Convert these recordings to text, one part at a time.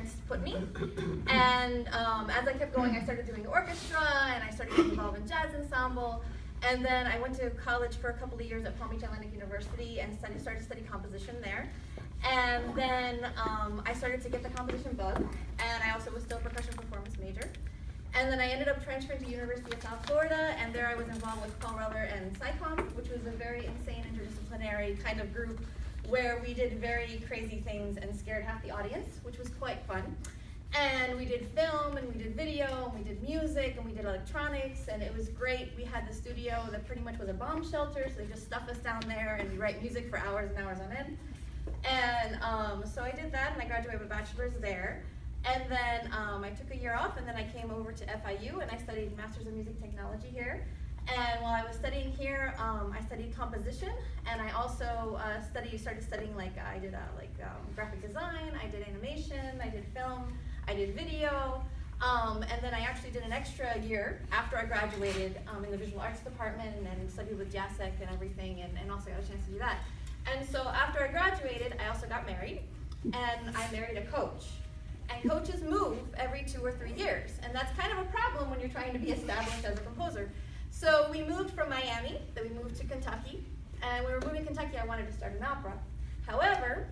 parents put me. And as I kept going, I started doing orchestra, and I started getting involved in jazz ensemble. And then I went to college for a couple of years at Palm Beach Atlantic University and started to study composition there. And then I started to get the composition bug, and I also was still a percussion performance major. And then I ended up transferring to University of South Florida, and there I was involved with Paul Reller and SciComm, which was a very insane interdisciplinary kind of group where we did very crazy things and scared half the audience, which was quite fun. And we did film, and we did video, and we did music, and we did electronics, and it was great. We had the studio that pretty much was a bomb shelter, so they just stuff us down there, and we write music for hours and hours on end. And so I did that, and I graduated with a bachelor's there. And then I took a year off, and then I came over to FIU, and I studied Masters of Music Technology here. And while I was studying here, I studied composition, and I also started studying, I did graphic design, I did animation, I did film, I did video, and then I actually did an extra year after I graduated in the visual arts department, and then studied with JASEC and everything, and also got a chance to do that. And so after I graduated, I also got married, and I married a coach. And coaches move every 2 or 3 years, and that's kind of a problem when you're trying to be established as a composer. So we moved from Miami, then we moved to Kentucky, and when we were moving to Kentucky, I wanted to start an opera. However,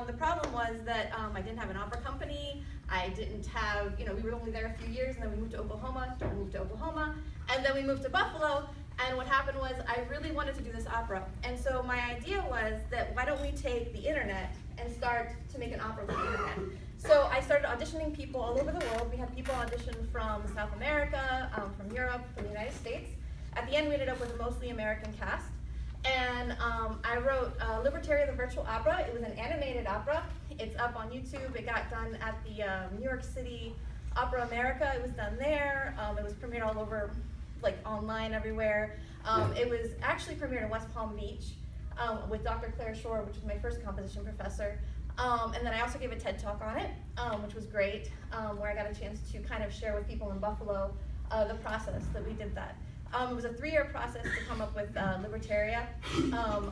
the problem was that I didn't have an opera company, I didn't have, we were only there a few years, and then we moved to Oklahoma, and then we moved to Buffalo, and what happened was I really wanted to do this opera. And so my idea was that why don't we take the internet and start to make an opera with the internet. So I started auditioning people all over the world. We had people audition from South America, from Europe, from the United States. At the end, we ended up with a mostly American cast. And I wrote Libertaria the Virtual Opera. It was an animated opera. It's up on YouTube. It got done at the New York City Opera America. It was done there. It was premiered all over, online everywhere. It was actually premiered in West Palm Beach with Dr. Claire Shore, which was my first composition professor. And then I also gave a TED Talk on it, which was great, where I got a chance to kind of share with people in Buffalo the process that we did that. It was a 3-year process to come up with Libertaria.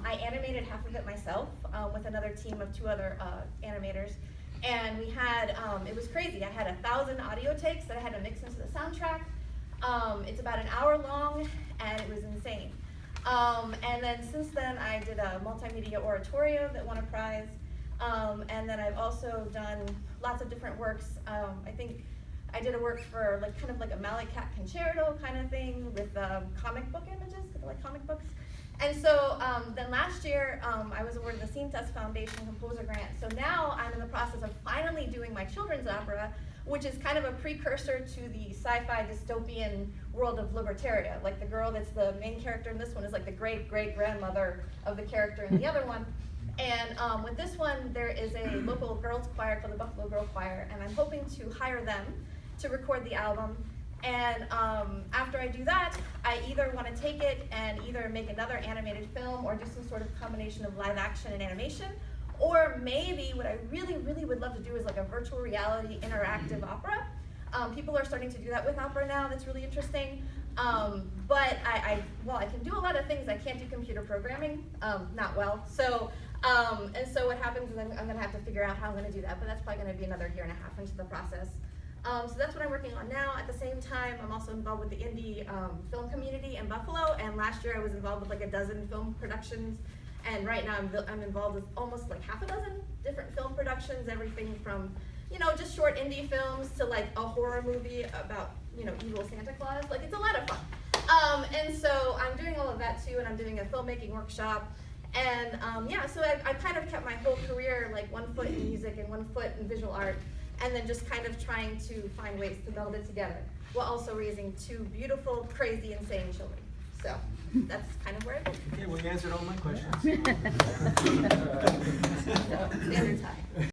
I animated half of it myself with another team of 2 other animators. And we had, it was crazy. I had 1,000 audio takes that I had to mix into the soundtrack. It's about an hour long, and it was insane. And then since then, I did a multimedia oratorio that won a prize. And then I've also done lots of different works. I think I did a work for kind of like a Mallet Cat concerto kind of thing with comic book images, because I like comic books. And so then last year, I was awarded the Cintas Foundation Composer Grant. So now I'm in the process of finally doing my children's opera, which is kind of a precursor to the sci-fi dystopian world of Libertaria. Like the girl that's the main character in this one is like the great-great-grandmother of the character in the other one. And with this one, there is a local girls choir called the Buffalo Girl Choir, and I'm hoping to hire them to record the album. And after I do that, I either want to take it and either make another animated film or do some sort of combination of live action and animation. Or maybe what I really, really would love to do is like a virtual reality interactive opera. People are starting to do that with opera now. That's really interesting. But I can do a lot of things. I can't do computer programming, not well. So, and so what happens is I'm going to have to figure out how I'm going to do that. But that's probably going to be another 1.5 years into the process. So that's what I'm working on now. At the same time, I'm also involved with the indie film community in Buffalo. And last year I was involved with like a dozen film productions. And right now I'm involved with almost like half a dozen different film productions, everything from, just short indie films to like a horror movie about, evil Santa Claus. Like, it's a lot of fun. And so I'm doing all of that too, and I'm doing a filmmaking workshop. And so I kind of kept my whole career like 1 foot in music and 1 foot in visual art, and then just kind of trying to find ways to meld it together while also raising 2 beautiful, crazy, insane children. So that's kind of where I've been. Okay, well, you answered all my questions. Standard time.